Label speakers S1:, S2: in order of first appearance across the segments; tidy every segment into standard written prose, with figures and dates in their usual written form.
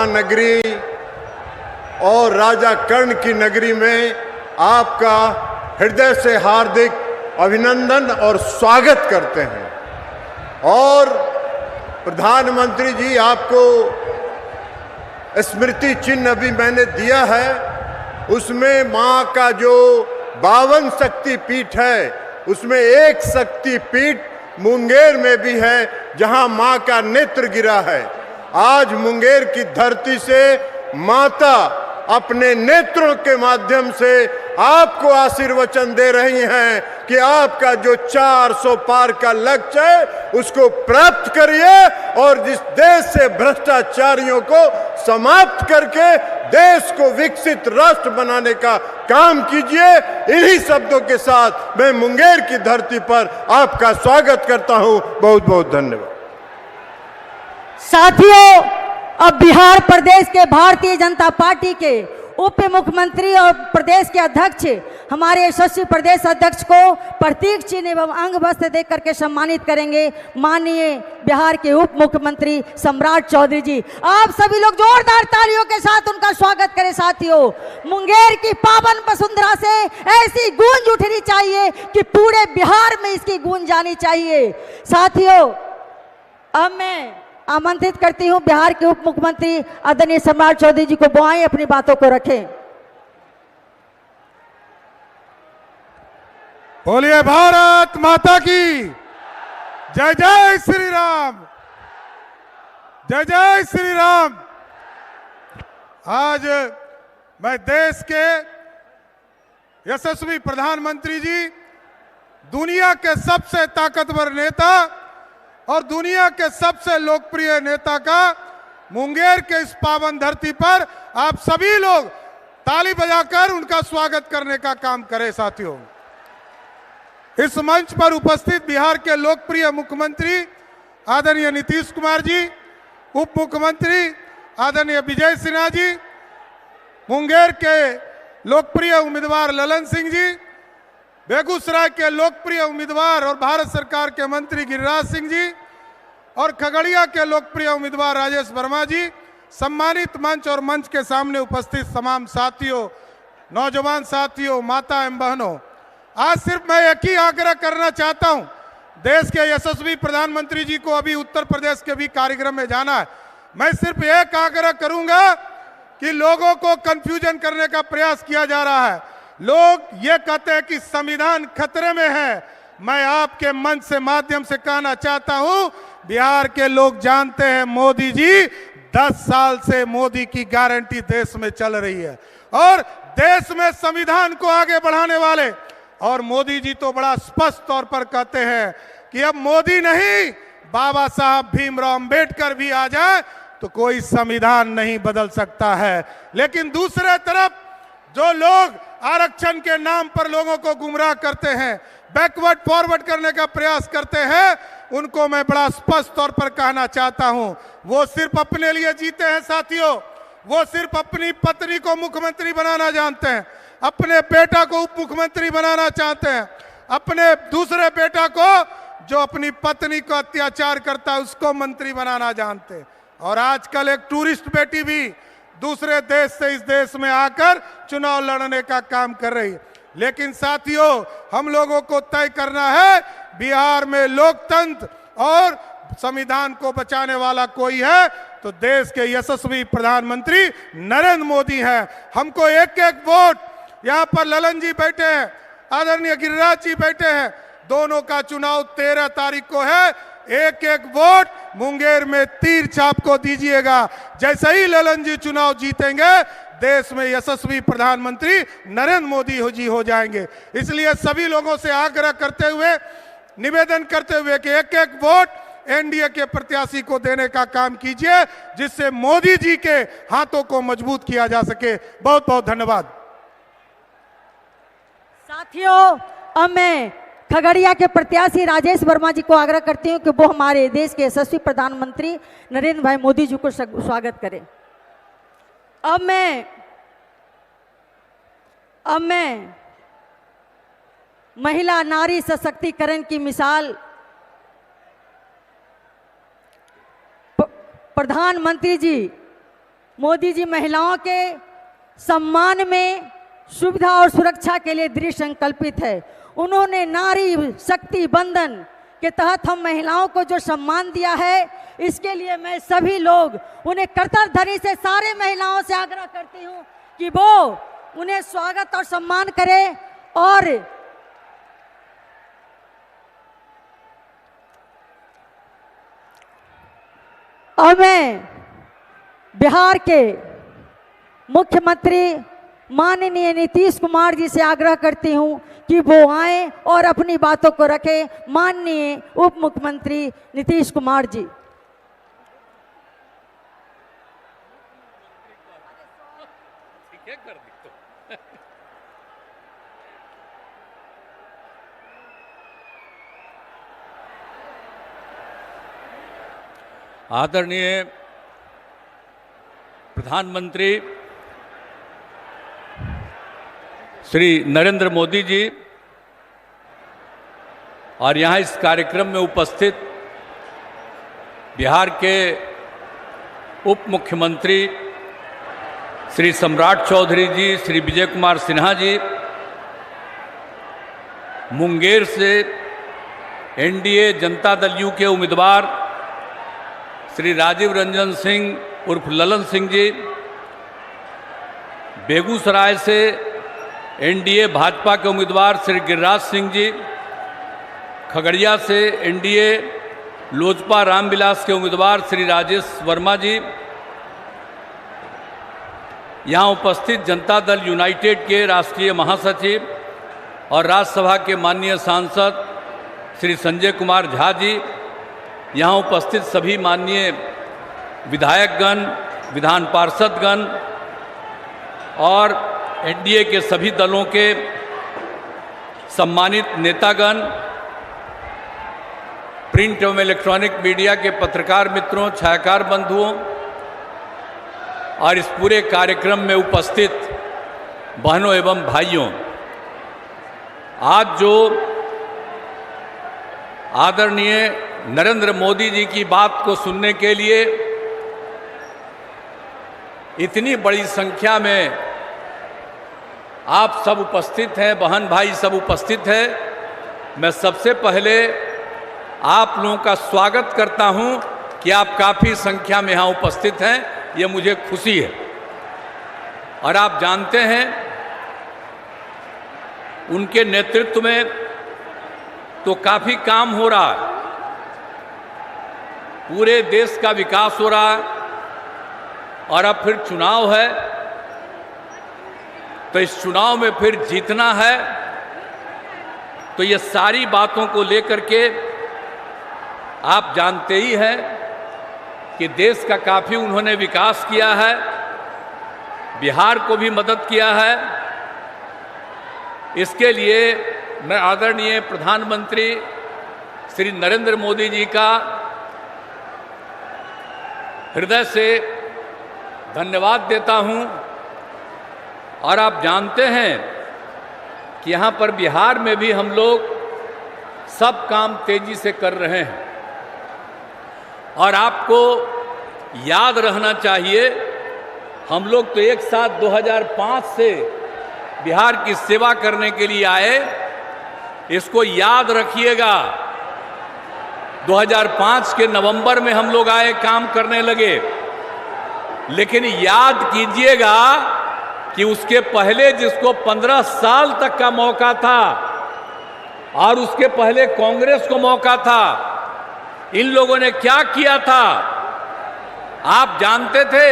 S1: नगरी और राजा कर्ण की नगरी में आपका हृदय से हार्दिक अभिनंदन और स्वागत करते हैं। और प्रधानमंत्री जी, आपको स्मृति चिन्ह अभी मैंने दिया है, उसमें मां का जो 52 शक्तिपीठ है उसमें एक शक्तिपीठ मुंगेर में भी है, जहां मां का नेत्र गिरा है। आज मुंगेर की धरती से माता अपने नेत्रों के माध्यम से आपको आशीर्वचन दे रही हैं कि आपका जो 400 पार का लक्ष्य है उसको प्राप्त करिए और जिस देश से भ्रष्टाचारियों को समाप्त करके देश को विकसित राष्ट्र बनाने का काम कीजिए। इन्हीं शब्दों के साथ मैं मुंगेर की धरती पर आपका स्वागत करता हूं। बहुत बहुत धन्यवाद।
S2: साथियों, अब बिहार प्रदेश के भारतीय जनता पार्टी के उप मुख्यमंत्री और प्रदेश के अध्यक्ष हमारे यशस्वी प्रदेश अध्यक्ष को प्रतीक चिन्ह एवं अंग वस्त्र देकर करके सम्मानित करेंगे माननीय बिहार के उप मुख्यमंत्री सम्राट चौधरी जी। आप सभी लोग जोरदार तालियों के साथ उनका स्वागत करें। साथियों, मुंगेर की पावन वसुंधरा से ऐसी गूंज उठनी चाहिए कि पूरे बिहार में इसकी गूंज जानी चाहिए। साथियों, अब मैं आमंत्रित करती हूं बिहार के उप मुख्यमंत्री आदरणीय सम्राट चौधरी जी को, बुआएं अपनी बातों को रखें।
S3: बोलिए भारत माता की जय। जय श्री राम, जय जय श्री राम। आज मैं देश के यशस्वी प्रधानमंत्री जी, दुनिया के सबसे ताकतवर नेता और दुनिया के सबसे लोकप्रिय नेता का मुंगेर के इस पावन धरती पर आप सभी लोग ताली बजाकर उनका स्वागत करने का काम करें। साथियों, इस मंच पर उपस्थित बिहार के लोकप्रिय मुख्यमंत्री आदरणीय नीतीश कुमार जी, उप मुख्यमंत्री आदरणीय विजय सिन्हा जी, मुंगेर के लोकप्रिय उम्मीदवार ललन सिंह जी, बेगूसराय के लोकप्रिय उम्मीदवार और भारत सरकार के मंत्री गिरिराज सिंह जी और खगड़िया के लोकप्रिय उम्मीदवार राजेश वर्मा जी, सम्मानित मंच और मंच के सामने उपस्थित तमाम साथियों, नौजवान साथियों, माता एवं बहनों, आज सिर्फ मैं एक ही आग्रह करना चाहता हूं। देश के यशस्वी प्रधानमंत्री जी को अभी उत्तर प्रदेश के भी कार्यक्रम में जाना है। मैं सिर्फ एक आग्रह करूंगा कि लोगों को कंफ्यूजन करने का प्रयास किया जा रहा है। लोग ये कहते हैं कि संविधान खतरे में है। मैं आपके मंच से माध्यम से कहना चाहता हूं, बिहार के लोग जानते हैं मोदी जी 10 साल से मोदी की गारंटी देश में चल रही है और देश में संविधान को आगे बढ़ाने वाले, और मोदी जी तो बड़ा स्पष्ट तौर पर कहते हैं कि अब मोदी नहीं, बाबा साहब भीमराव अंबेडकर भी आ जाए तो कोई संविधान नहीं बदल सकता है। लेकिन दूसरे तरफ जो लोग आरक्षण के नाम पर लोगों को गुमराह करते हैं, बैकवर्ड फॉरवर्ड करने का प्रयास करते हैं, उनको मैं बड़ा स्पष्ट तौर पर कहना चाहता हूं, वो सिर्फ अपने लिए जीते हैं। साथियों, वो सिर्फ अपनी पत्नी को मुख्यमंत्री बनाना जानते हैं, अपने बेटा को उप मुख्यमंत्री बनाना चाहते हैं, अपने दूसरे बेटा को जो अपनी पत्नी को अत्याचार करता है उसको मंत्री बनाना जानते हैं। और आजकल एक टूरिस्ट बेटी भी दूसरे देश से इस देश में आकर चुनाव लड़ने का काम कर रही है। लेकिन साथियों, हम लोगों को तय करना है, बिहार में लोकतंत्र और संविधान को बचाने वाला कोई है तो देश के यशस्वी प्रधानमंत्री नरेंद्र मोदी हैं। हमको एक एक वोट, यहाँ पर ललन जी बैठे हैं, आदरणीय गिरिराज जी बैठे हैं, दोनों का चुनाव 13 तारीख को है। एक एक वोट मुंगेर में तीर छाप को दीजिएगा। जैसे ही ललन जी चुनाव जीतेंगे, देश में यशस्वी प्रधानमंत्री नरेंद्र मोदी जी हो जाएंगे। इसलिए सभी लोगों से आग्रह करते हुए, निवेदन करते हुए कि एक एक वोट एनडीए के प्रत्याशी को देने का काम कीजिए, जिससे मोदी जी के हाथों को मजबूत किया जा सके। बहुत बहुत धन्यवाद।
S2: साथियों, अब मैं खगड़िया के प्रत्याशी राजेश वर्मा जी को आग्रह करती हूं कि वो हमारे देश के यशस्वी प्रधानमंत्री नरेंद्र भाई मोदी जी को स्वागत करें। अब मैं महिला नारी सशक्तिकरण की मिसाल प्रधानमंत्री जी मोदी जी महिलाओं के सम्मान में, सुविधा और सुरक्षा के लिए दृढ़ संकल्पित है। उन्होंने नारी शक्ति बंधन के तहत हम महिलाओं को जो सम्मान दिया है, इसके लिए मैं सभी लोग उन्हें कर्तव्यधरी से, सारे महिलाओं से आग्रह करती हूं कि वो उन्हें स्वागत और सम्मान करें। और मैं बिहार के मुख्यमंत्री माननीय नीतीश कुमार जी से आग्रह करती हूं कि वो आए और अपनी बातों को रखें। माननीय उप मुख्यमंत्री नीतीश कुमार जी।
S4: आदरणीय प्रधानमंत्री श्री नरेंद्र मोदी जी और यहाँ इस कार्यक्रम में उपस्थित बिहार के उप मुख्यमंत्री श्री सम्राट चौधरी जी, श्री विजय कुमार सिन्हा जी, मुंगेर से एनडीए जनता दल यू के उम्मीदवार श्री राजीव रंजन सिंह उर्फ ललन सिंह जी, बेगूसराय से एनडीए भाजपा के उम्मीदवार श्री गिरिराज सिंह जी, खगड़िया से एनडीए लोजपा रामविलास के उम्मीदवार श्री राजेश वर्मा जी, यहाँ उपस्थित जनता दल यूनाइटेड के राष्ट्रीय महासचिव और राज्यसभा के माननीय सांसद श्री संजय कुमार झा जी, यहाँ उपस्थित सभी माननीय विधायकगण, विधान पार्षदगण और एनडीए के सभी दलों के सम्मानित नेतागण, प्रिंट एवं इलेक्ट्रॉनिक मीडिया के पत्रकार मित्रों, छायाकार बंधुओं और इस पूरे कार्यक्रम में उपस्थित बहनों एवं भाइयों, आज जो आदरणीय नरेंद्र मोदी जी की बात को सुनने के लिए इतनी बड़ी संख्या में आप सब उपस्थित हैं, बहन भाई सब उपस्थित हैं, मैं सबसे पहले आप लोगों का स्वागत करता हूं कि आप काफ़ी संख्या में यहाँ उपस्थित हैं, ये मुझे खुशी है। और आप जानते हैं उनके नेतृत्व में तो काफ़ी काम हो रहा है, पूरे देश का विकास हो रहा है और अब फिर चुनाव है, तो इस चुनाव में फिर जीतना है, तो ये सारी बातों को लेकर के आप जानते ही हैं कि देश का काफ़ी उन्होंने विकास किया है, बिहार को भी मदद किया है। इसके लिए मैं आदरणीय प्रधानमंत्री श्री नरेंद्र मोदी जी का हृदय से धन्यवाद देता हूं। और आप जानते हैं कि यहाँ पर बिहार में भी हम लोग सब काम तेजी से कर रहे हैं और आपको याद रहना चाहिए, हम लोग तो एक साथ 2005 से बिहार की सेवा करने के लिए आए, इसको याद रखिएगा। 2005 के नवंबर में हम लोग आए, काम करने लगे, लेकिन याद कीजिएगा कि उसके पहले जिसको 15 साल तक का मौका था और उसके पहले कांग्रेस को मौका था, इन लोगों ने क्या किया था आप जानते थे?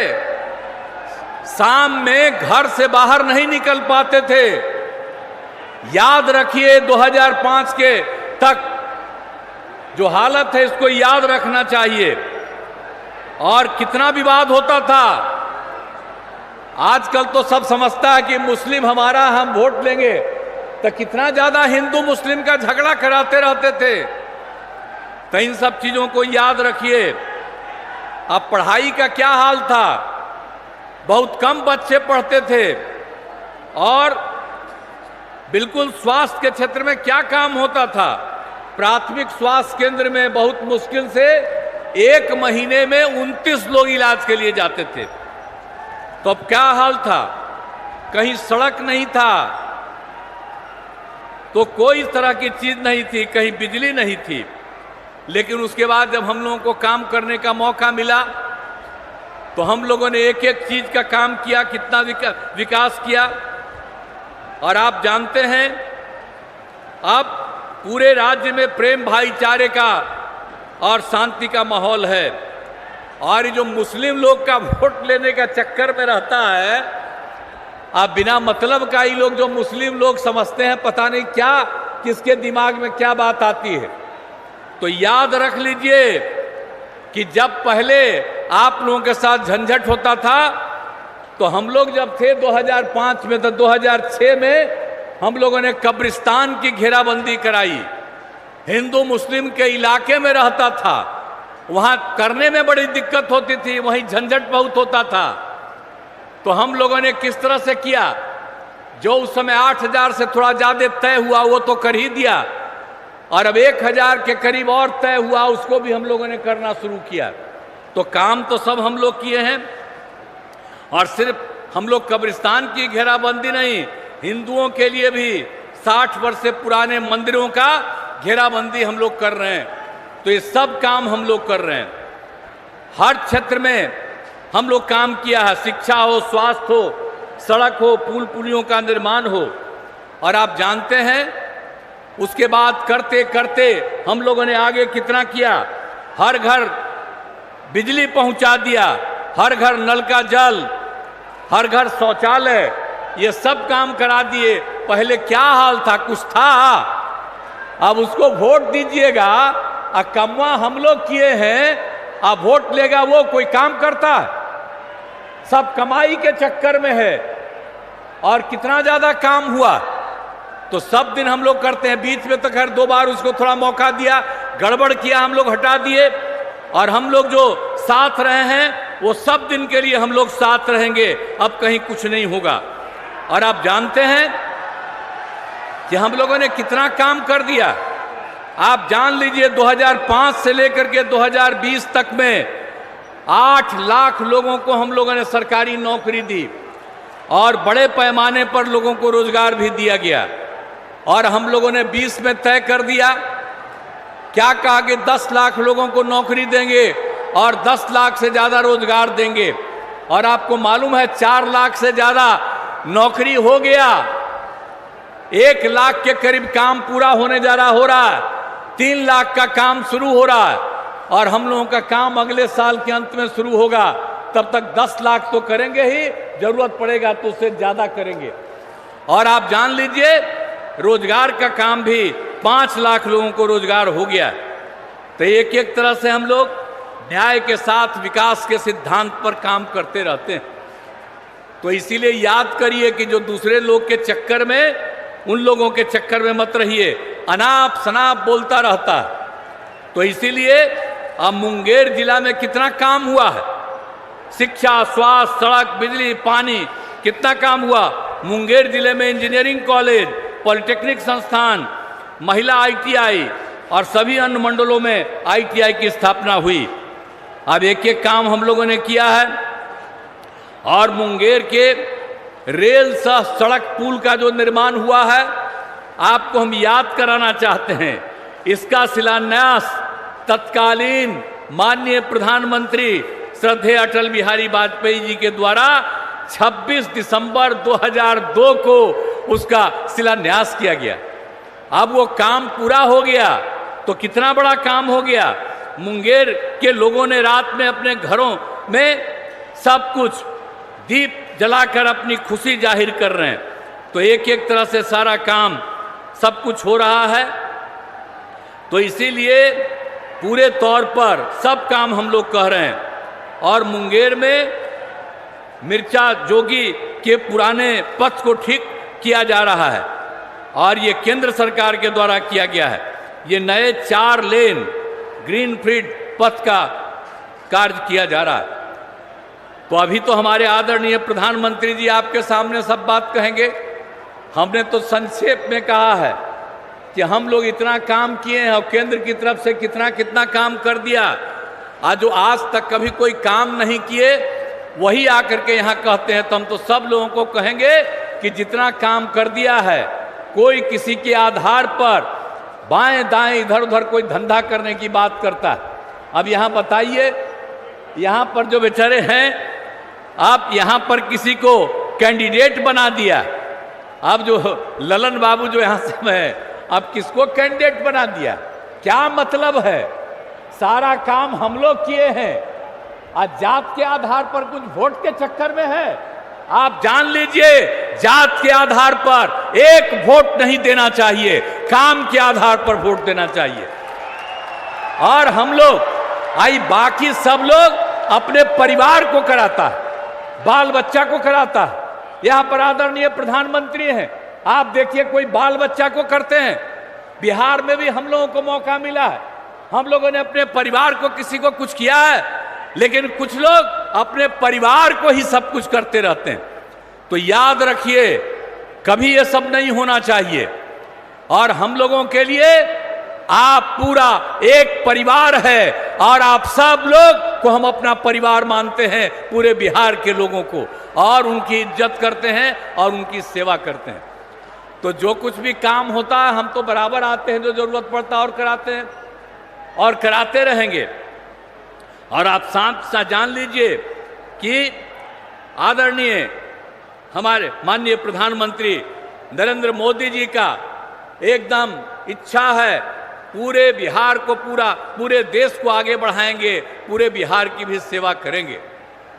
S4: शाम में घर से बाहर नहीं निकल पाते थे। याद रखिए 2005 के तक जो हालत है, इसको याद रखना चाहिए। और कितना विवाद होता था। आजकल तो सब समझता है कि मुस्लिम हमारा, हम वोट लेंगे, तो कितना ज्यादा हिंदू मुस्लिम का झगड़ा कराते रहते थे। तो इन सब चीजों को याद रखिए। अब पढ़ाई का क्या हाल था, बहुत कम बच्चे पढ़ते थे और बिल्कुल स्वास्थ्य के क्षेत्र में क्या काम होता था, प्राथमिक स्वास्थ्य केंद्र में बहुत मुश्किल से 1 महीने में 29 लोग इलाज के लिए जाते थे। तो अब क्या हाल था, कहीं सड़क नहीं था, तो कोई तरह की चीज नहीं थी, कहीं बिजली नहीं थी। लेकिन उसके बाद जब हम लोगों को काम करने का मौका मिला तो हम लोगों ने एक एक चीज का काम किया, कितना विकास किया। और आप जानते हैं अब पूरे राज्य में प्रेम भाईचारे का और शांति का माहौल है। और ये जो मुस्लिम लोग का वोट लेने का चक्कर में रहता है, आप बिना मतलब का ही लोग जो मुस्लिम लोग समझते हैं, पता नहीं क्या किसके दिमाग में क्या बात आती है। तो याद रख लीजिए कि जब पहले आप लोगों के साथ झंझट होता था तो हम लोग जब थे 2005 में, तो 2006 में हम लोगों ने कब्रिस्तान की घेराबंदी कराई। हिंदू मुस्लिम के इलाके में रहता था, वहां करने में बड़ी दिक्कत होती थी, वहीं झंझट बहुत होता था। तो हम लोगों ने किस तरह से किया, जो उस समय 8,000 से थोड़ा ज्यादा तय हुआ वो तो कर ही दिया, और अब 1,000 के करीब और तय हुआ, उसको भी हम लोगों ने करना शुरू किया। तो काम तो सब हम लोग किए हैं। और सिर्फ हम लोग कब्रिस्तान की घेराबंदी नहीं, हिंदुओं के लिए भी 60 वर्ष से पुराने मंदिरों का घेराबंदी हम लोग कर रहे हैं। तो ये सब काम हम लोग कर रहे हैं। हर क्षेत्र में हम लोग काम किया है, शिक्षा हो, स्वास्थ्य हो, सड़क हो, पुल पुलियों का निर्माण हो। और आप जानते हैं उसके बाद करते करते हम लोगों ने आगे कितना किया, हर घर बिजली पहुंचा दिया, हर घर नल का जल, हर घर शौचालय, ये सब काम करा दिए। पहले क्या हाल था, कुछ था। अब उसको वोट दीजिएगा, कमवा हम लोग किए हैं, अब वोट लेगा वो कोई काम करता है, सब कमाई के चक्कर में है। और कितना ज्यादा काम हुआ, तो सब दिन हम लोग करते हैं। बीच में तो खैर 2 बार उसको थोड़ा मौका दिया, गड़बड़ किया, हम लोग हटा दिए। और हम लोग जो साथ रहे हैं वो सब दिन के लिए हम लोग साथ रहेंगे, अब कहीं कुछ नहीं होगा। और आप जानते हैं कि हम लोगों ने कितना काम कर दिया। आप जान लीजिए 2005 से लेकर के 2020 तक में 8 लाख लोगों को हम लोगों ने सरकारी नौकरी दी, और बड़े पैमाने पर लोगों को रोजगार भी दिया गया। और हम लोगों ने 20 में तय कर दिया, क्या कहा कि 10 लाख लोगों को नौकरी देंगे और 10 लाख से ज्यादा रोजगार देंगे। और आपको मालूम है 4 लाख से ज्यादा नौकरी हो गया, 1 लाख के करीब काम पूरा होने जा रहा हो रहा है, 3 लाख का काम शुरू हो रहा है, और हम लोगों का काम अगले साल के अंत में शुरू होगा। तब तक 10 लाख तो करेंगे ही, जरूरत पड़ेगा तो उससे ज्यादा करेंगे। और आप जान लीजिए रोजगार का काम भी 5 लाख लोगों को रोजगार हो गया। तो एक एक तरह से हम लोग न्याय के साथ विकास के सिद्धांत पर काम करते रहते हैं। तो इसीलिए याद करिए कि जो दूसरे लोग के चक्कर में, उन लोगों के चक्कर में मत रहिए, अनाप शनाप बोलता रहता है। तो इसीलिए अब मुंगेर जिला में कितना काम हुआ है, शिक्षा, स्वास्थ्य, सड़क, बिजली, पानी, कितना काम हुआ। मुंगेर जिले में इंजीनियरिंग कॉलेज, पॉलिटेक्निक संस्थान, महिला ITI और सभी अन्य मंडलों में ITI की स्थापना हुई। अब एक एक काम हम लोगों ने किया है। और मुंगेर के रेल सह सड़क पुल का जो निर्माण हुआ है, आपको हम याद कराना चाहते हैं। इसका शिलान्यास तत्कालीन माननीय प्रधानमंत्री श्रद्धेय अटल बिहारी वाजपेयी जी के द्वारा 26 दिसंबर 2002 को उसका शिलान्यास किया गया। अब वो काम पूरा हो गया तो कितना बड़ा काम हो गया। मुंगेर के लोगों ने रात में अपने घरों में सब कुछ दीप जलाकर अपनी खुशी जाहिर कर रहे हैं। तो एक एक तरह से सारा काम सब कुछ हो रहा है। तो इसीलिए पूरे तौर पर सब काम हम लोग कह रहे हैं। और मुंगेर में मिर्चा जोगी के पुराने पथ को ठीक किया जा रहा है, और ये केंद्र सरकार के द्वारा किया गया है। ये नए 4 लेन ग्रीनफील्ड पथ का कार्य किया जा रहा है। तो अभी तो हमारे आदरणीय प्रधानमंत्री जी आपके सामने सब बात कहेंगे। हमने तो संक्षेप में कहा है कि हम लोग इतना काम किए हैं और केंद्र की तरफ से कितना कितना काम कर दिया। आज जो आज तक कभी कोई काम नहीं किए वही आकर के यहाँ कहते हैं। तो हम तो सब लोगों को कहेंगे कि जितना काम कर दिया है, कोई किसी के आधार पर बाएं दाएं इधर उधर कोई धंधा करने की बात करता है। अब यहाँ बताइए, यहाँ पर जो बेचारे हैं, आप यहाँ पर किसी को कैंडिडेट बना दिया। अब जो ललन बाबू जो यहाँ से है, अब किसको कैंडिडेट बना दिया? क्या मतलब है? सारा काम हम लोग किए हैं, आज जात के आधार पर कुछ वोट के चक्कर में है। आप जान लीजिए, जात के आधार पर एक वोट नहीं देना चाहिए, काम के आधार पर वोट देना चाहिए। और हम लोग बाकी सब लोग अपने परिवार को कराता है, बाल बच्चा को कराता है। यहाँ पर आदरणीय प्रधानमंत्री हैं, आप देखिए कोई बाल बच्चा को करते हैं। बिहार में भी हम लोगों को मौका मिला है, हम लोगों ने अपने परिवार को किसी को कुछ किया है, लेकिन कुछ लोग अपने परिवार को ही सब कुछ करते रहते हैं। तो याद रखिए, कभी ये सब नहीं होना चाहिए। और हम लोगों के लिए आप पूरा एक परिवार है, और आप सब लोग को हम अपना परिवार मानते हैं, पूरे बिहार के लोगों को, और उनकी इज्जत करते हैं और उनकी सेवा करते हैं। तो जो कुछ भी काम होता है, हम तो बराबर आते हैं, जो जरूरत पड़ता है और कराते हैं और कराते रहेंगे। और आप साथ जान लीजिए कि आदरणीय हमारे माननीय प्रधानमंत्री नरेंद्र मोदी जी का एकदम इच्छा है, पूरे बिहार को पूरे देश को आगे बढ़ाएंगे, पूरे बिहार की भी सेवा करेंगे।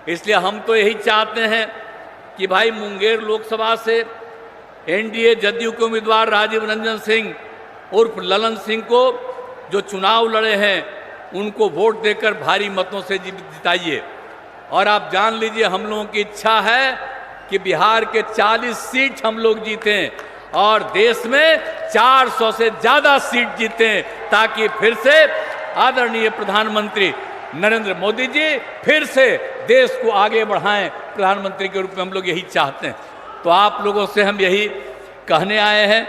S4: इसलिए हम तो यही चाहते हैं कि भाई मुंगेर लोकसभा से एनडीए जदयू के उम्मीदवार राजीव रंजन सिंह उर्फ ललन सिंह को जो चुनाव लड़े हैं, उनको वोट देकर भारी मतों से जिताइए। और आप जान लीजिए, हम लोगों की इच्छा है कि बिहार के 40 सीट हम लोग जीतें और देश में 400 से ज़्यादा सीट जीतें, ताकि फिर से आदरणीय प्रधानमंत्री नरेंद्र मोदी जी फिर से देश को आगे बढ़ाएं। प्रधानमंत्री के रूप में हम लोग यही चाहते हैं। तो आप लोगों से हम यही कहने आए हैं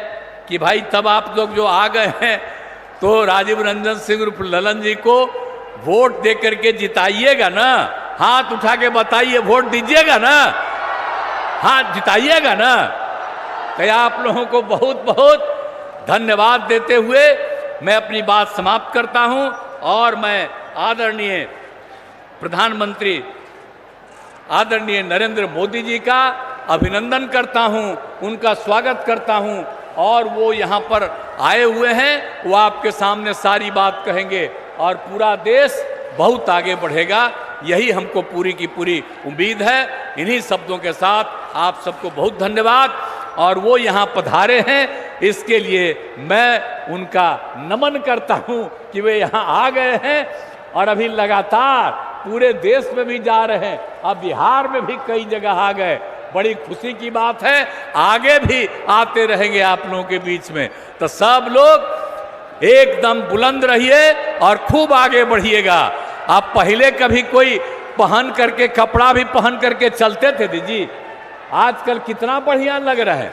S4: कि भाई तब आप लोग जो आ गए हैं, तो राजीव रंजन सिंह उर्फ ललन जी को वोट दे करके जिताइएगा ना। हाथ उठा के बताइए, वोट दीजिएगा ना, हाथ जिताइएगा ना। तो आप लोगों को बहुत बहुत धन्यवाद देते हुए मैं अपनी बात समाप्त करता हूं, और मैं आदरणीय प्रधानमंत्री आदरणीय नरेंद्र मोदी जी का अभिनंदन करता हूं, उनका स्वागत करता हूं। और वो यहाँ पर आए हुए हैं, वो आपके सामने सारी बात कहेंगे और पूरा देश बहुत आगे बढ़ेगा, यही हमको पूरी की पूरी उम्मीद है। इन्हीं शब्दों के साथ आप सबको बहुत धन्यवाद। और वो यहाँ पधारे हैं, इसके लिए मैं उनका नमन करता हूँ कि वे यहाँ आ गए हैं और अभी लगातार पूरे देश में भी जा रहे हैं, अब बिहार में भी कई जगह आ गए। बड़ी खुशी की बात है, आगे भी आते रहेंगे आप लोगों के बीच में। तो सब लोग एकदम बुलंद रहिए और खूब आगे बढ़िएगा। आप पहले कभी कोई पहन करके कपड़ा भी पहन करके चलते थे दीदी, आजकल कितना बढ़िया लग रहा है।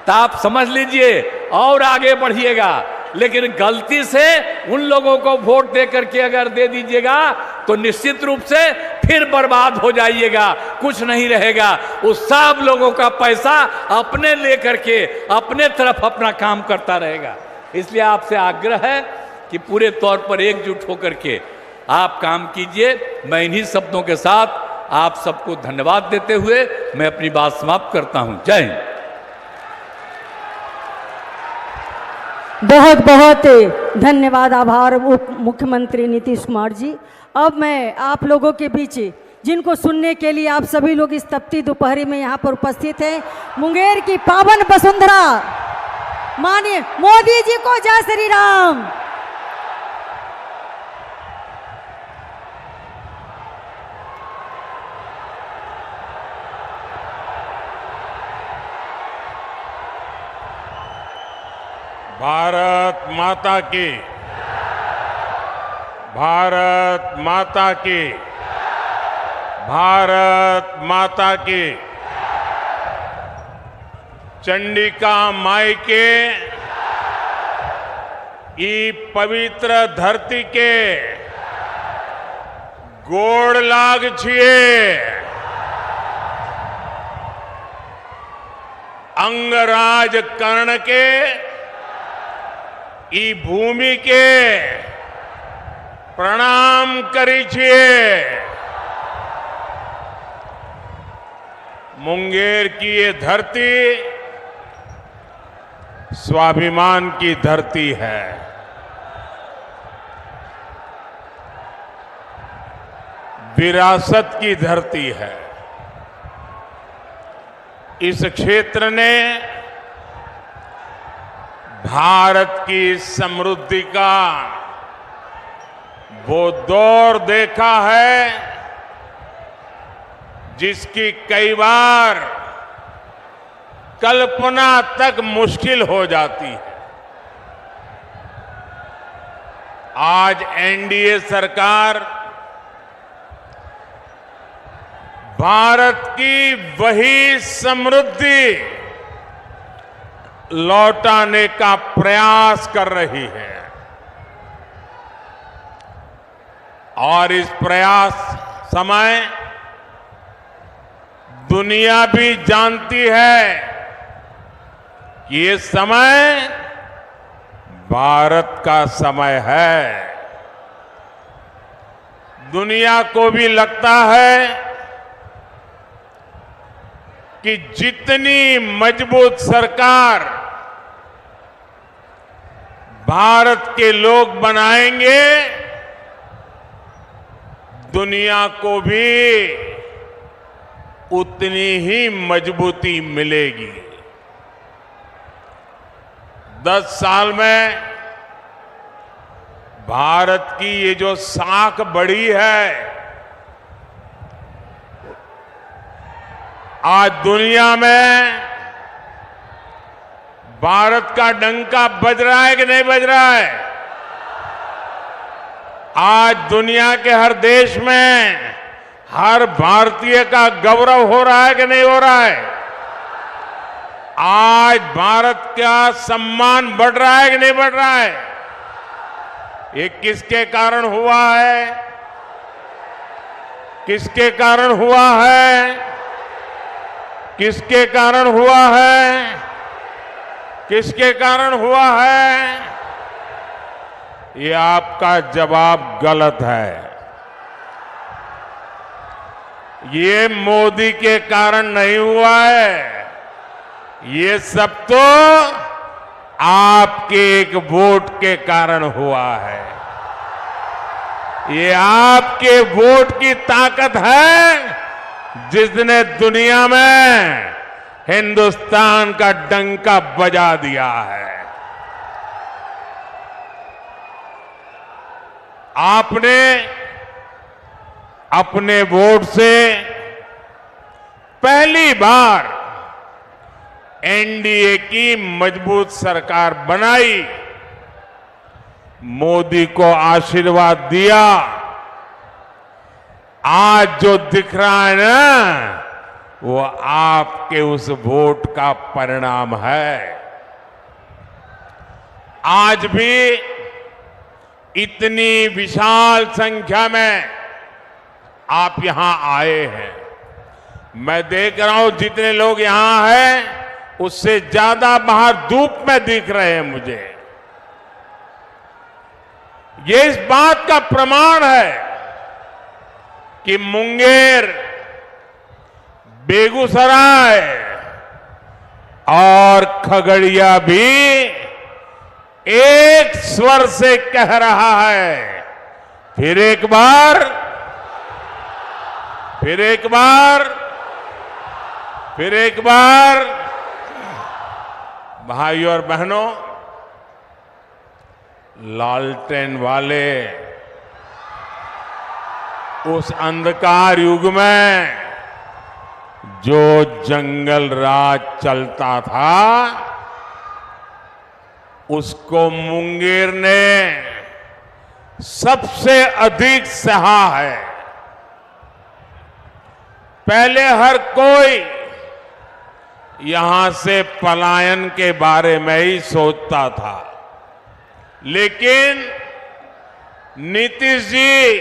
S4: तो आप समझ लीजिए और आगे बढ़िएगा। लेकिन गलती से उन लोगों को वोट दे करके अगर दे दीजिएगा तो निश्चित रूप से फिर बर्बाद हो जाइएगा, कुछ नहीं रहेगा। उस सब लोगों का पैसा अपने लेकर के अपने तरफ अपना काम करता रहेगा। इसलिए आपसे आग्रह है कि पूरे तौर पर एकजुट होकर के आप काम कीजिए। मैं इन्हीं शब्दों के साथ आप सबको धन्यवाद देते हुए मैं अपनी बात समाप्त करता हूं। जय हिंद।
S2: बहुत बहुत धन्यवाद, आभार उप मुख्यमंत्री नीतीश कुमार जी। अब मैं आप लोगों के बीच, जिनको सुनने के लिए आप सभी लोग इस तपती दोपहरी में यहाँ पर उपस्थित हैं, मुंगेर की पावन वसुंधरा माननीय मोदी जी को जय श्री राम।
S5: भारत माता की, भारत माता की, भारत माता की। चंडिका माई के ई पवित्र धरती के गोड़ लाग छिए। अंगराज कर्ण के ई भूमि के प्रणाम करी छिए। मुंगेर की ये धरती स्वाभिमान की धरती है। विरासत की धरती है। इस क्षेत्र ने भारत की समृद्धि का वो दौर देखा है जिसकी कई बार कल्पना तक मुश्किल हो जाती है। आज एनडीए सरकार भारत की वही समृद्धि लौटाने का प्रयास कर रही है और इस प्रयास समय दुनिया भी जानती है कि ये समय भारत का समय है। दुनिया को भी लगता है कि जितनी मजबूत सरकार भारत के लोग बनाएंगे, दुनिया को भी उतनी ही मजबूती मिलेगी। 10 साल में भारत की ये जो साख बढ़ी है, आज दुनिया में भारत का डंका बज रहा है कि नहीं बज रहा है? आज दुनिया के हर देश में हर भारतीय का गौरव हो रहा है कि नहीं हो रहा है? आज भारत का सम्मान बढ़ रहा है कि नहीं बढ़ रहा है? ये किसके कारण हुआ है? किसके कारण हुआ है? किसके कारण हुआ है? किसके कारण हुआ है? ये आपका जवाब गलत है। ये मोदी के कारण नहीं हुआ है। ये सब तो आपके एक वोट के कारण हुआ है। ये आपके वोट की ताकत है जिसने दुनिया में हिंदुस्तान का डंका बजा दिया है। आपने अपने वोट से पहली बार एनडीए की मजबूत सरकार बनाई, मोदी को आशीर्वाद दिया। आज जो दिख रहा है ना, वो आपके उस वोट का परिणाम है। आज भी इतनी विशाल संख्या में आप यहां आए हैं। मैं देख रहा हूं जितने लोग यहां हैं उससे ज्यादा बाहर धूप में दिख रहे हैं मुझे। ये इस बात का प्रमाण है कि मुंगेर, बेगूसराय और खगड़िया भी एक स्वर से कह रहा है, फिर एक बार, फिर एक बार, फिर एक बार। भाइयों और बहनों, लालटेन वाले उस अंधकार युग में जो जंगल राज चलता था, उसको मुंगेर ने सबसे अधिक सहा है। पहले हर कोई यहां से पलायन के बारे में ही सोचता था, लेकिन नीतीश जी,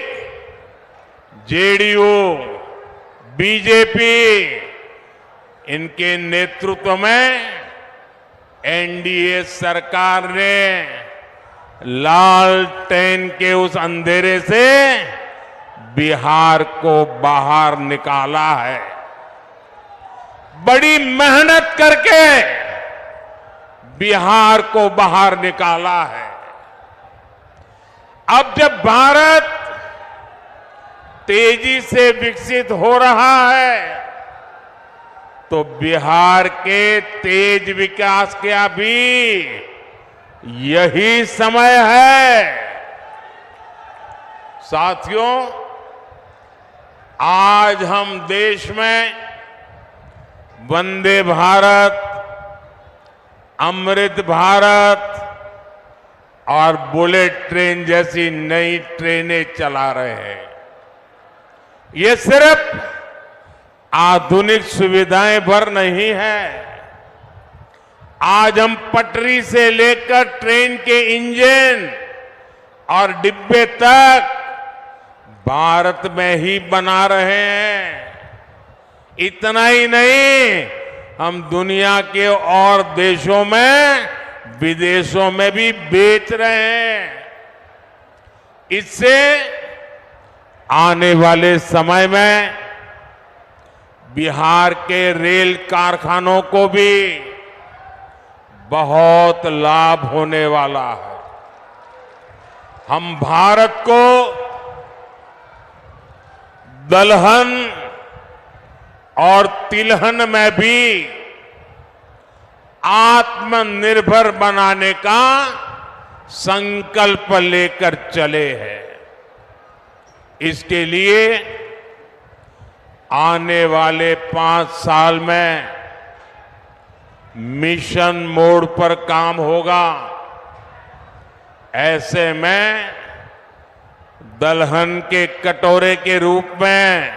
S5: जेडीयू, बीजेपी इनके नेतृत्व में एनडीए सरकार ने लालटेन के उस अंधेरे से बिहार को बाहर निकाला है। बड़ी मेहनत करके बिहार को बाहर निकाला है। अब जब भारत तेजी से विकसित हो रहा है तो बिहार के तेज विकास का भी यही समय है। साथियों, आज हम देश में वंदे भारत, अमृत भारत और बुलेट ट्रेन जैसी नई ट्रेनें चला रहे हैं। ये सिर्फ आधुनिक सुविधाएं भर नहीं है। आज हम पटरी से लेकर ट्रेन के इंजन और डिब्बे तक भारत में ही बना रहे हैं। इतना ही नहीं, हम दुनिया के और देशों में, विदेशों में भी बेच रहे हैं। इससे आने वाले समय में बिहार के रेल कारखानों को भी बहुत लाभ होने वाला है। हम भारत को दलहन और तिलहन में भी आत्मनिर्भर बनाने का संकल्प लेकर चले हैं। इसके लिए आने वाले 5 साल में मिशन मोड पर काम होगा। ऐसे में दलहन के कटोरे के रूप में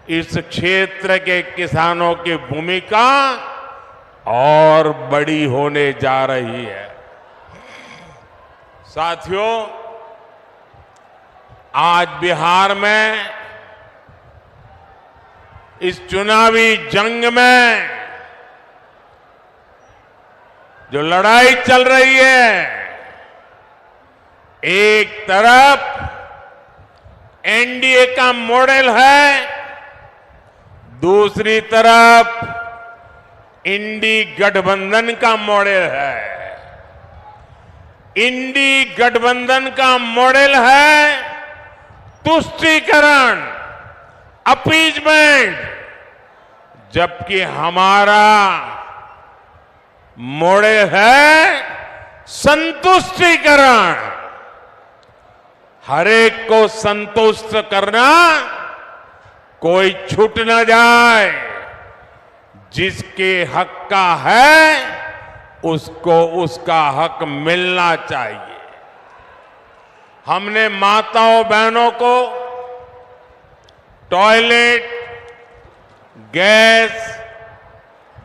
S5: इस क्षेत्र के किसानों की भूमिका और बड़ी होने जा रही है। साथियों, आज बिहार में इस चुनावी जंग में जो लड़ाई चल रही है, एक तरफ एनडीए का मॉडल है, दूसरी तरफ इंडी गठबंधन का मॉडल है। इंडी गठबंधन का मॉडल है तुष्टीकरण, अपीजमेंट, जबकि हमारा मॉडल है संतुष्टीकरण। हर एक को संतुष्ट करना, कोई छूट न जाए। जिसके हक का है उसको उसका हक मिलना चाहिए। हमने माताओं बहनों को टॉयलेट, गैस,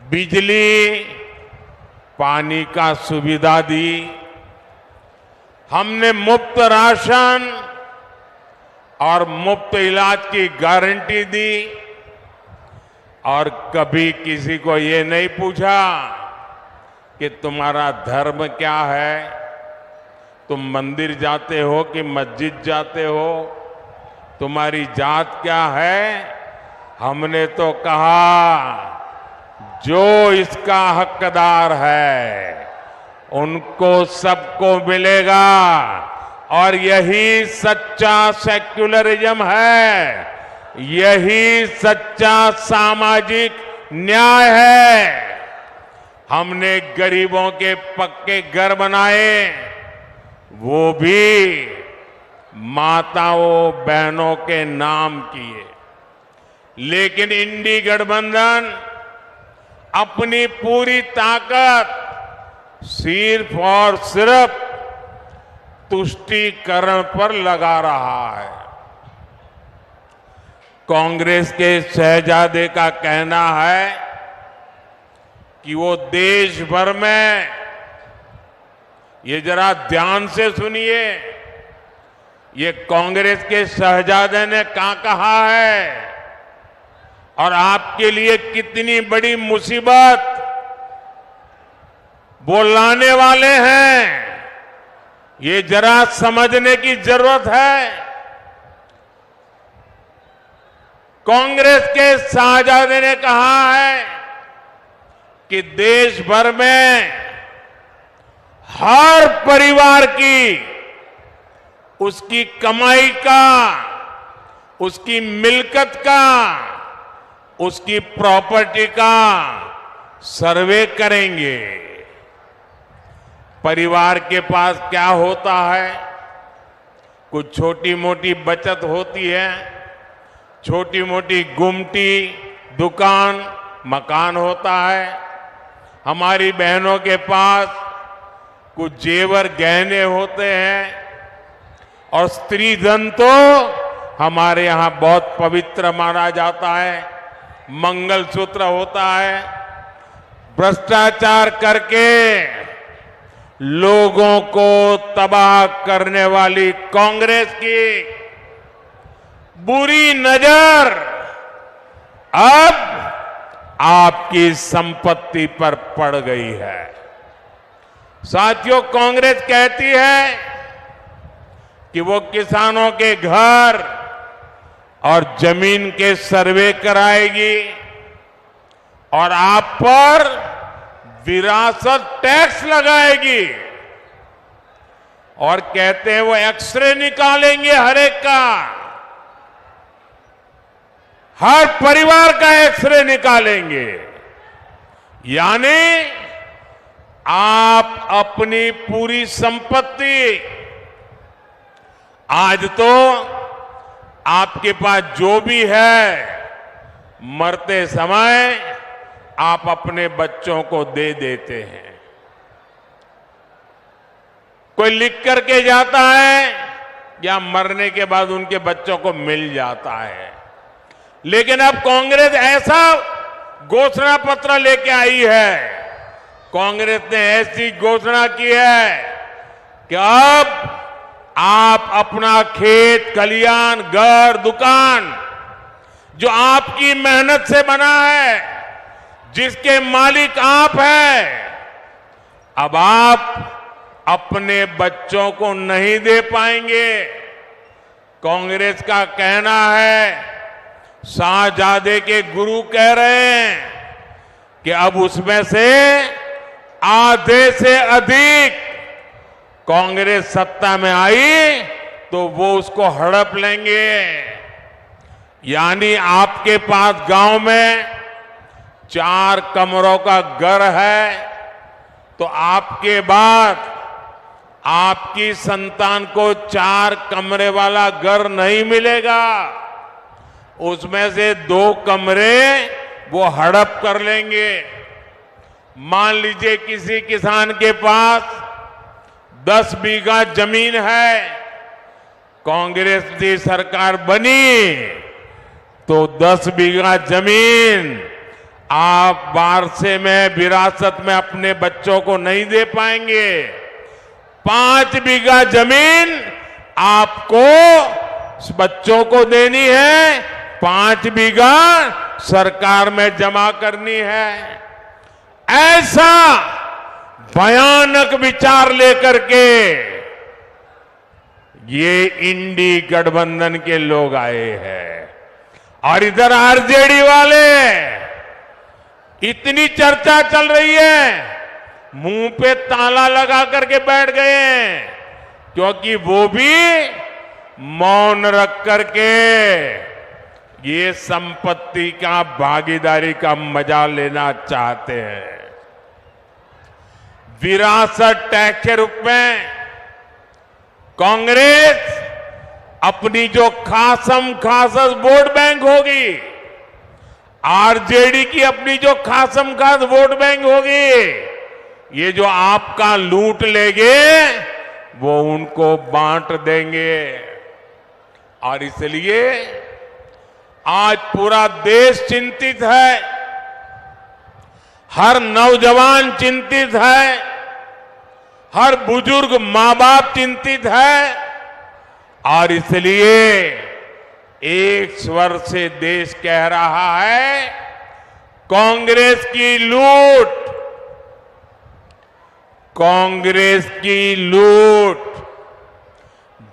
S5: बिजली, पानी का सुविधा दी। हमने मुफ्त राशन और मुफ्त इलाज की गारंटी दी। और कभी किसी को ये नहीं पूछा कि तुम्हारा धर्म क्या है, तुम मंदिर जाते हो कि मस्जिद जाते हो, तुम्हारी जात क्या है। हमने तो कहा जो इसका हकदार है उनको सबको मिलेगा, और यही सच्चा सेक्युलरिज्म है, यही सच्चा सामाजिक न्याय है। हमने गरीबों के पक्के घर बनाए, वो भी माताओं बहनों के नाम किए। लेकिन इंडी गठबंधन अपनी पूरी ताकत सिर्फ और सिर्फ तुष्टीकरण पर लगा रहा है। कांग्रेस के शहजादे का कहना है कि वो देश भर में, ये जरा ध्यान से सुनिए, ये कांग्रेस के शहजादे ने क्या कहा है और आपके लिए कितनी बड़ी मुसीबत वो लाने वाले हैं, ये जरा समझने की जरूरत है। कांग्रेस के शाहजादे ने कहा है कि देश भर में हर परिवार की उसकी कमाई का, उसकी मिल्कत का, उसकी प्रॉपर्टी का सर्वे करेंगे। परिवार के पास क्या होता है? कुछ छोटी मोटी बचत होती है, छोटी मोटी गुमटी, दुकान, मकान होता है। हमारी बहनों के पास कुछ जेवर गहने होते हैं, और स्त्री धन तो हमारे यहां बहुत पवित्र माना जाता है। मंगलसूत्र होता है। भ्रष्टाचार करके लोगों को तबाह करने वाली कांग्रेस की बुरी नजर अब आपकी संपत्ति पर पड़ गई है। साथियों, कांग्रेस कहती है कि वो किसानों के घर और जमीन के सर्वे कराएगी और आप पर विरासत टैक्स लगाएगी, और कहते हैं वो एक्सरे निकालेंगे हर एक का, हर परिवार का एक्सरे निकालेंगे। यानी आप अपनी पूरी संपत्ति, आज तो आपके पास जो भी है, मरते समय आप अपने बच्चों को दे देते हैं। कोई लिख करके जाता है या मरने के बाद उनके बच्चों को मिल जाता है। लेकिन अब कांग्रेस ऐसा घोषणा पत्र लेके आई है, कांग्रेस ने ऐसी घोषणा की है कि अब आप अपना खेत खलियान, घर, दुकान जो आपकी मेहनत से बना है, जिसके मालिक आप हैं, अब आप अपने बच्चों को नहीं दे पाएंगे। कांग्रेस का कहना है, शाहजादे के गुरु कह रहे हैं कि अब उसमें से आधे से अधिक कांग्रेस सत्ता में आई तो वो उसको हड़प लेंगे। यानी आपके पास गांव में 4 कमरों का घर है, तो आपके बाद आपकी संतान को 4 कमरे वाला घर नहीं मिलेगा, उसमें से 2 कमरे वो हड़प कर लेंगे। मान लीजिए किसी किसान के पास 10 बीघा जमीन है, कांग्रेस की सरकार बनी तो 10 बीघा जमीन आप वारसे में, विरासत में अपने बच्चों को नहीं दे पाएंगे। 5 बीघा जमीन आपको बच्चों को देनी है, 5 बीघा सरकार में जमा करनी है। ऐसा भयानक विचार लेकर के ये इंडी गठबंधन के लोग आए हैं, और इधर आरजेडी वाले, इतनी चर्चा चल रही है, मुंह पे ताला लगा करके बैठ गए हैं, क्योंकि वो भी मौन रख करके ये संपत्ति का, भागीदारी का मजा लेना चाहते हैं। विरासत टैक्स के रूप में कांग्रेस अपनी जो खासम खास वोट बैंक होगी, आरजेडी की अपनी जो खासम खास वोट बैंक होगी, ये जो आपका लूट लेंगे वो उनको बांट देंगे। और इसलिए आज पूरा देश चिंतित है, हर नौजवान चिंतित है, हर बुजुर्ग मां बाप चिंतित है, और इसलिए एक स्वर से देश कह रहा है, कांग्रेस की लूट, कांग्रेस की लूट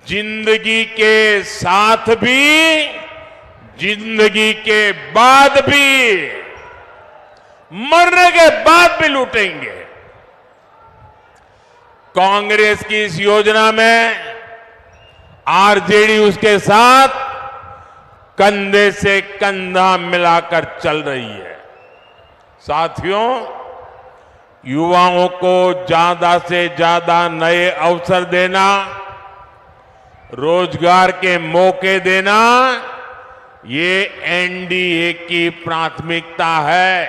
S5: जिंदगी के साथ भी, जिंदगी के बाद भी, मरने के बाद भी लूटेंगे। कांग्रेस की इस योजना में आरजेडी उसके साथ कंधे से कंधा मिलाकर चल रही है। साथियों, युवाओं को ज्यादा से ज्यादा नए अवसर देना, रोजगार के मौके देना, ये एनडीए की प्राथमिकता है।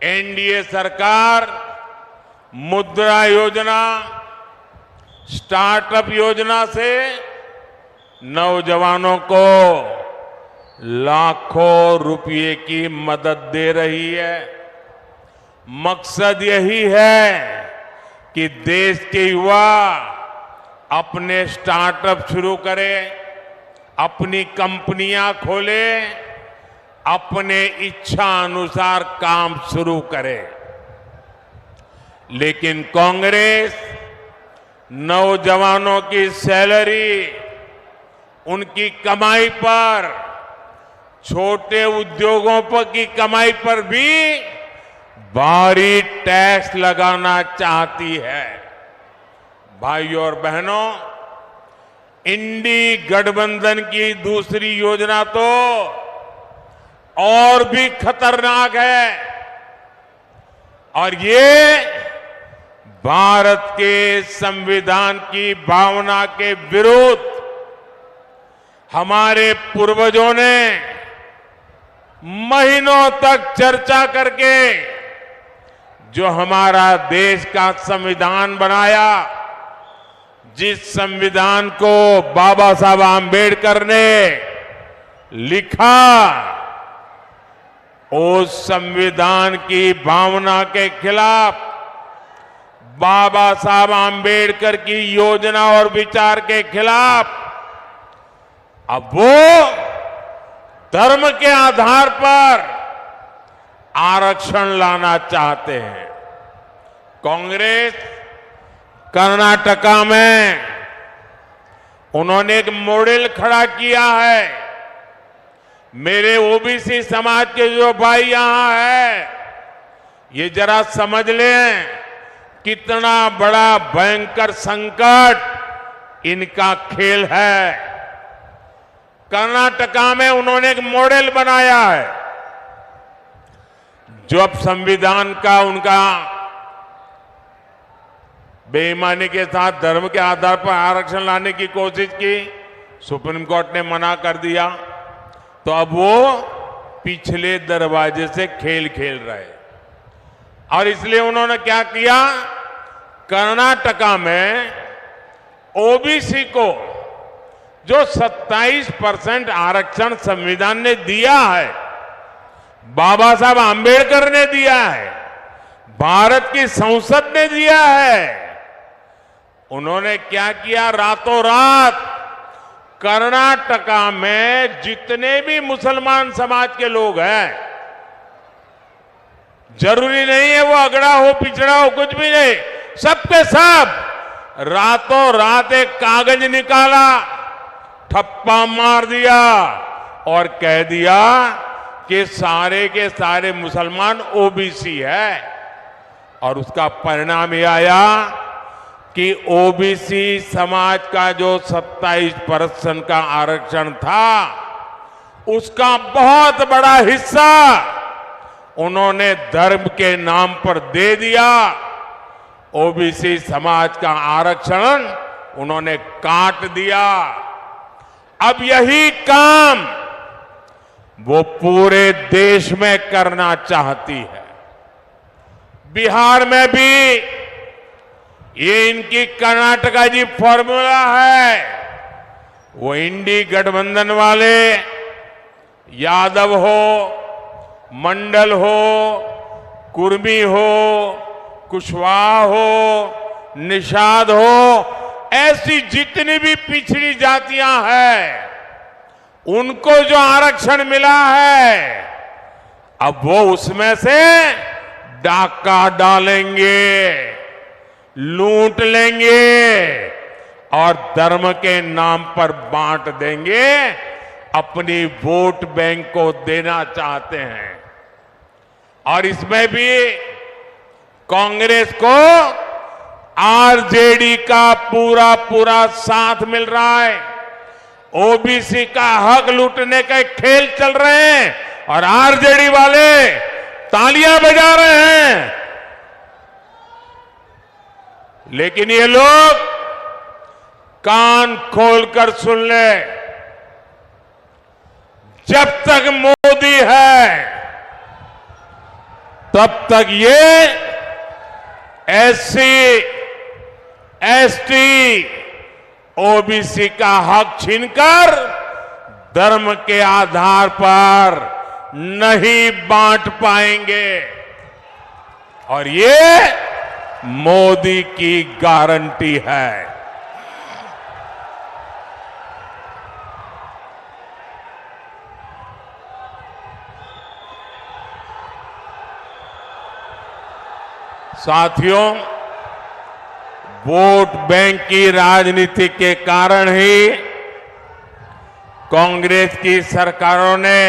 S5: एनडीए सरकार मुद्रा योजना, स्टार्टअप योजना से नौजवानों को लाखों रुपए की मदद दे रही है। मकसद यही है कि देश के युवा अपने स्टार्टअप शुरू करें, अपनी कंपनियां खोलें, अपने इच्छा अनुसार काम शुरू करें। लेकिन कांग्रेस नौजवानों की सैलरी, उनकी कमाई पर, छोटे उद्योगों पर की कमाई पर भी भारी टैक्स लगाना चाहती है। भाइयों और बहनों, इंडी गठबंधन की दूसरी योजना तो और भी खतरनाक है, और ये भारत के संविधान की भावना के विरुद्ध हमारे पूर्वजों ने महीनों तक चर्चा करके जो हमारा देश का संविधान बनाया, जिस संविधान को बाबा साहब आम्बेडकर ने लिखा, उस संविधान की भावना के खिलाफ, बाबा साहब आम्बेडकर की योजना और विचार के खिलाफ अब वो धर्म के आधार पर आरक्षण लाना चाहते हैं। कांग्रेस कर्नाटका में उन्होंने एक मॉडल खड़ा किया है। मेरे ओबीसी समाज के जो भाई यहां है, ये जरा समझ लें कितना बड़ा भयंकर संकट इनका खेल है। कर्नाटका में उन्होंने एक मॉडल बनाया है। जो अब संविधान का उनका बेईमानी के साथ धर्म के आधार पर आरक्षण लाने की कोशिश की, सुप्रीम कोर्ट ने मना कर दिया, तो अब वो पिछले दरवाजे से खेल खेल रहे। और इसलिए उन्होंने क्या किया, कर्नाटका में ओबीसी को जो 27% आरक्षण संविधान ने दिया है, बाबा साहब आम्बेडकर ने दिया है, भारत की संसद ने दिया है, उन्होंने क्या किया, रातों रात कर्नाटका में जितने भी मुसलमान समाज के लोग हैं, जरूरी नहीं है वो अगड़ा हो पिछड़ा हो, कुछ भी नहीं, सबके सब रातों रात एक कागज निकाला, ठप्पा मार दिया और कह दिया कि सारे के सारे मुसलमान ओबीसी है। और उसका परिणाम यह आया कि ओबीसी समाज का जो 27% का आरक्षण था, उसका बहुत बड़ा हिस्सा उन्होंने धर्म के नाम पर दे दिया। ओबीसी समाज का आरक्षण उन्होंने काट दिया। अब यही काम वो पूरे देश में करना चाहती है। बिहार में भी ये इनकी कर्नाटका जी फॉर्मूला है। वो इंडी गठबंधन वाले यादव हो, मंडल हो, कुर्मी हो, कुशवाहा हो, निषाद हो, ऐसी जितनी भी पिछड़ी जातियां हैं, उनको जो आरक्षण मिला है अब वो उसमें से डाका डालेंगे, लूट लेंगे और धर्म के नाम पर बांट देंगे, अपनी वोट बैंक को देना चाहते हैं। और इसमें भी कांग्रेस को आरजेडी का पूरा पूरा साथ मिल रहा है। ओबीसी का हक लूटने का एक खेल चल रहे हैं और आरजेडी वाले तालियां बजा रहे हैं। लेकिन ये लोग कान खोलकर सुन ले, जब तक मोदी है तब तक ये एससी, एसटी, ओबीसी का हक छीनकर धर्म के आधार पर नहीं बांट पाएंगे। और ये मोदी की गारंटी है। साथियों, वोट बैंक की राजनीति के कारण ही कांग्रेस की सरकारों ने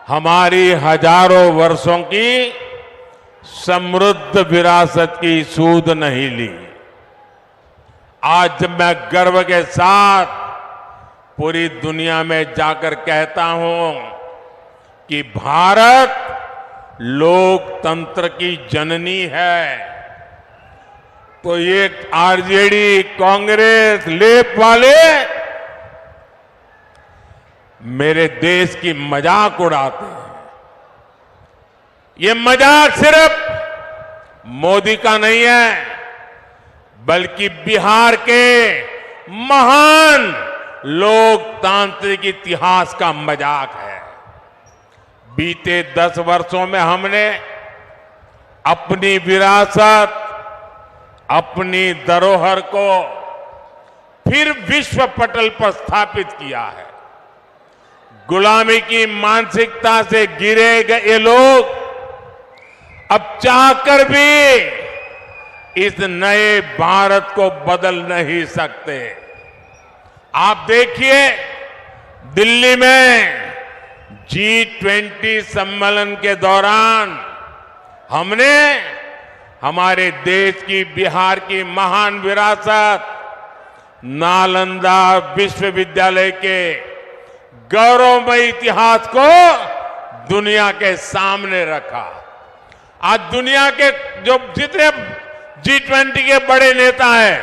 S5: हमारी हजारों वर्षों की समृद्ध विरासत की सूध नहीं ली। आज जब मैं गर्व के साथ पूरी दुनिया में जाकर कहता हूं कि भारत लोकतंत्र की जननी है, तो ये आरजेडी, कांग्रेस, लेप वाले मेरे देश की मजाक उड़ाते हैं। ये मजाक सिर्फ मोदी का नहीं है, बल्कि बिहार के महान लोकतांत्रिक इतिहास का मजाक है। बीते 10 वर्षों में हमने अपनी विरासत, अपनी धरोहर को फिर विश्व पटल पर स्थापित किया है। गुलामी की मानसिकता से गिरे गए लोग अब चाहकर भी इस नए भारत को बदल नहीं सकते। आप देखिए, दिल्ली में G20 सम्मेलन के दौरान हमने हमारे देश की, बिहार की महान विरासत, नालंदा विश्वविद्यालय के गौरवमय इतिहास को दुनिया के सामने रखा। आज दुनिया के जो जितने G20 के बड़े नेता हैं,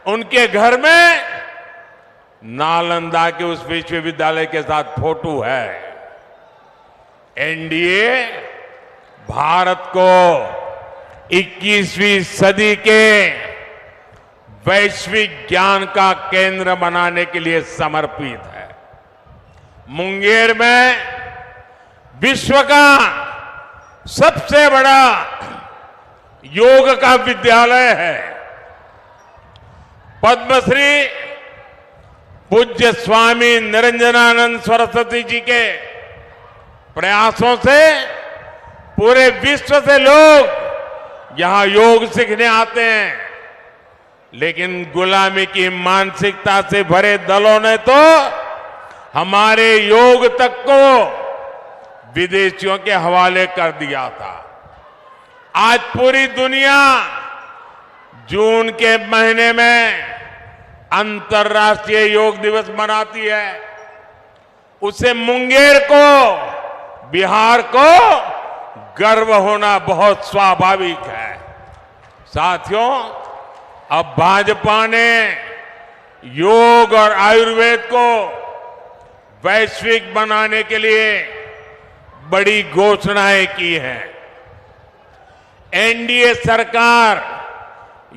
S5: उनके घर में नालंदा के उस विश्वविद्यालय के साथ फोटो है। एनडीए भारत को 21वीं सदी के वैश्विक ज्ञान का केंद्र बनाने के लिए समर्पित है। मुंगेर में विश्व का सबसे बड़ा योग का विद्यालय है। पद्मश्री पूज्य स्वामी निरंजनानंद सरस्वती जी के प्रयासों से पूरे विश्व से लोग यहां योग सीखने आते हैं। लेकिन गुलामी की मानसिकता से भरे दलों ने तो हमारे योग तक को विदेशियों के हवाले कर दिया था। आज पूरी दुनिया जून के महीने में अंतर्राष्ट्रीय योग दिवस मनाती है। उसे मुंगेर को, बिहार को गर्व होना बहुत स्वाभाविक है। साथियों, अब भाजपा ने योग और आयुर्वेद को वैश्विक बनाने के लिए बड़ी घोषणाएं की हैं। एनडीए सरकार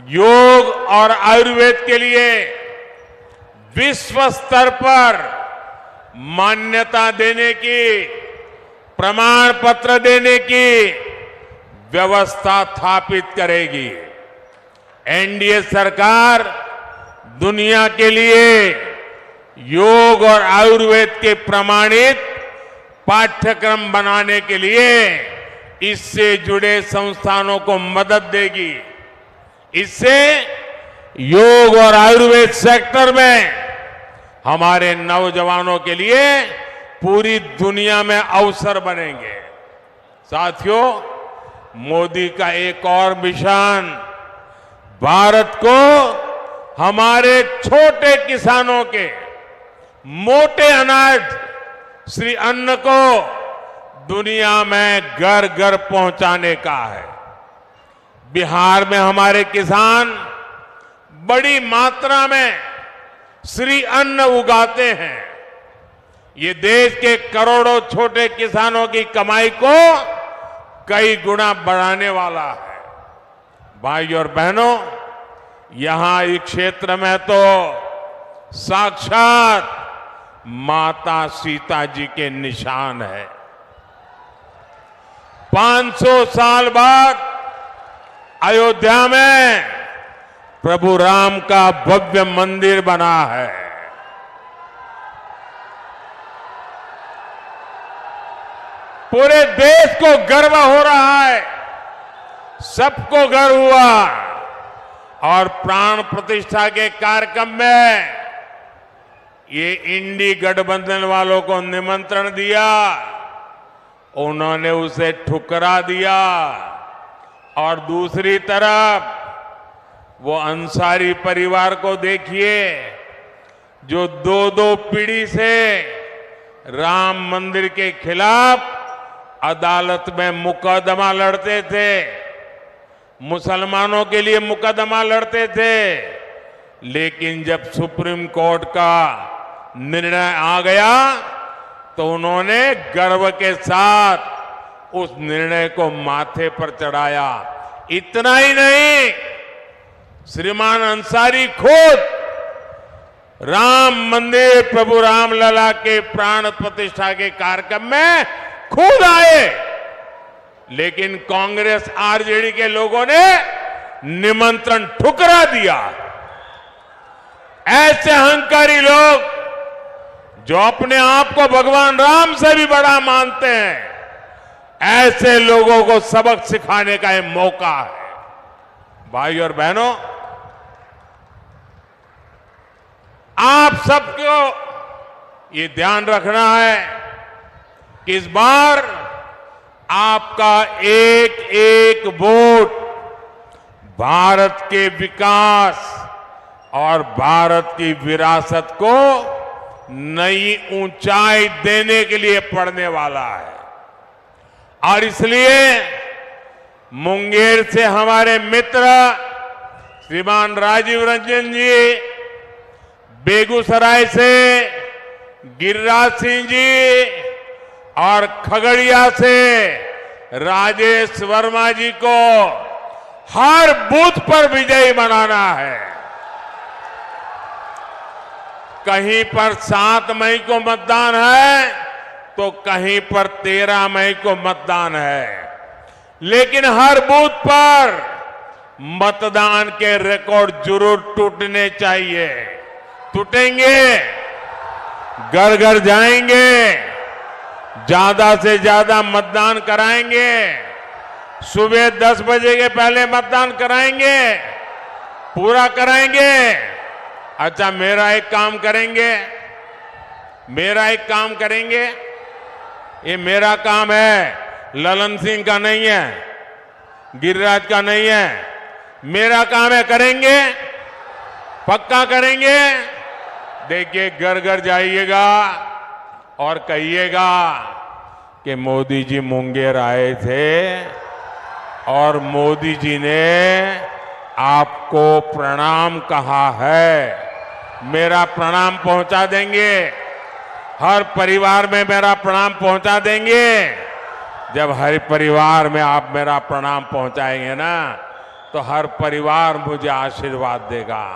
S5: योग और आयुर्वेद के लिए विश्व स्तर पर मान्यता देने की, प्रमाण पत्र देने की व्यवस्था स्थापित करेगी। एनडीए सरकार दुनिया के लिए योग और आयुर्वेद के प्रमाणित पाठ्यक्रम बनाने के लिए इससे जुड़े संस्थानों को मदद देगी। इससे योग और आयुर्वेद सेक्टर में हमारे नौजवानों के लिए पूरी दुनिया में अवसर बनेंगे। साथियों, मोदी का एक और मिशन भारत को हमारे छोटे किसानों के मोटे अनाज श्री अन्न को दुनिया में घर घर पहुंचाने का है। बिहार में हमारे किसान बड़ी मात्रा में श्री अन्न उगाते हैं। ये देश के करोड़ों छोटे किसानों की कमाई को कई गुना बढ़ाने वाला है। भाई और बहनों, यहां इस क्षेत्र में तो साक्षात माता सीता जी के निशान है। 500 साल बाद अयोध्या में प्रभु राम का भव्य मंदिर बना है। पूरे देश को गर्व हो रहा है, सबको गर्व हुआ। और प्राण प्रतिष्ठा के कार्यक्रम में ये इंडी गठबंधन वालों को निमंत्रण दिया, उन्होंने उसे ठुकरा दिया। और दूसरी तरफ वो अंसारी परिवार को देखिए, जो दो पीढ़ी से राम मंदिर के खिलाफ अदालत में मुकदमा लड़ते थे, मुसलमानों के लिए मुकदमा लड़ते थे। लेकिन जब सुप्रीम कोर्ट का निर्णय आ गया तो उन्होंने गर्व के साथ उस निर्णय को माथे पर चढ़ाया। इतना ही नहीं, श्रीमान अंसारी खुद राम मंदिर प्रभु रामलला के प्राण प्रतिष्ठा के कार्यक्रम में खुद आए, लेकिन कांग्रेस आरजेडी के लोगों ने निमंत्रण ठुकरा दिया। ऐसे अहंकारी लोग जो अपने आप को भगवान राम से भी बड़ा मानते हैं, ऐसे लोगों को सबक सिखाने का यह मौका है। भाई और बहनों, आप सबको ये ध्यान रखना है कि इस बार आपका एक एक वोट भारत के विकास और भारत की विरासत को नई ऊंचाई देने के लिए पड़ने वाला है। और इसलिए मुंगेर से हमारे मित्र श्रीमान राजीव रंजन जी, बेगूसराय से गिरिराज सिंह जी और खगड़िया से राजेश वर्मा जी को हर बूथ पर विजयी बनाना है। कहीं पर 7 मई को मतदान है तो कहीं पर 13 मई को मतदान है, लेकिन हर बूथ पर मतदान के रिकॉर्ड जरूर टूटने चाहिए। टूटेंगे, घर घर जाएंगे, ज्यादा से ज्यादा मतदान कराएंगे, सुबह 10 बजे के पहले मतदान कराएंगे, पूरा कराएंगे। अच्छा, मेरा एक काम करेंगे, ये मेरा काम है, ललन सिंह का नहीं है, गिरिराज का नहीं है, मेरा काम है। करेंगे, पक्का करेंगे। देखिए, घर घर जाइएगा और कहिएगा कि मोदी जी मुंगेर आए थे और मोदी जी ने आपको प्रणाम कहा है। मेरा प्रणाम पहुंचा देंगे, हर परिवार में मेरा प्रणाम पहुंचा देंगे। जब हर परिवार में आप मेरा प्रणाम पहुंचाएंगे ना, तो हर परिवार मुझे आशीर्वाद देगा।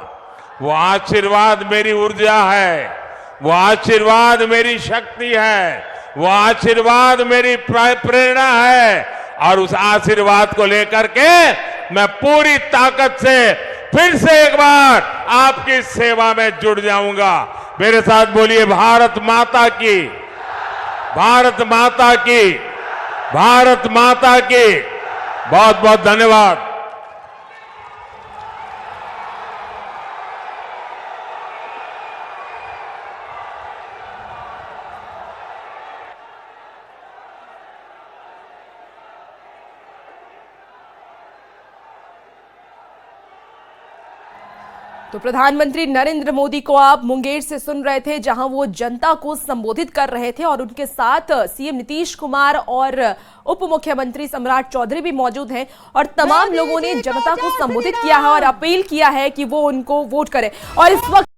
S5: वो आशीर्वाद मेरी ऊर्जा है, वो आशीर्वाद मेरी शक्ति है, वो आशीर्वाद मेरी प्रेरणा है। और उस आशीर्वाद को लेकर के मैं पूरी ताकत से फिर से एक बार आपकी सेवा में जुड़ जाऊंगा। मेरे साथ बोलिए भारत माता की, भारत माता की, भारत माता की। बहुत बहुत धन्यवाद।
S6: तो प्रधानमंत्री नरेंद्र मोदी को आप मुंगेर से सुन रहे थे, जहां वो जनता को संबोधित कर रहे थे और उनके साथ सीएम नीतीश कुमार और उप मुख्यमंत्री सम्राट चौधरी भी मौजूद हैं और तमाम लोगों ने जनता को संबोधित किया है और अपील किया है कि वो उनको वोट करें। और इस वक्त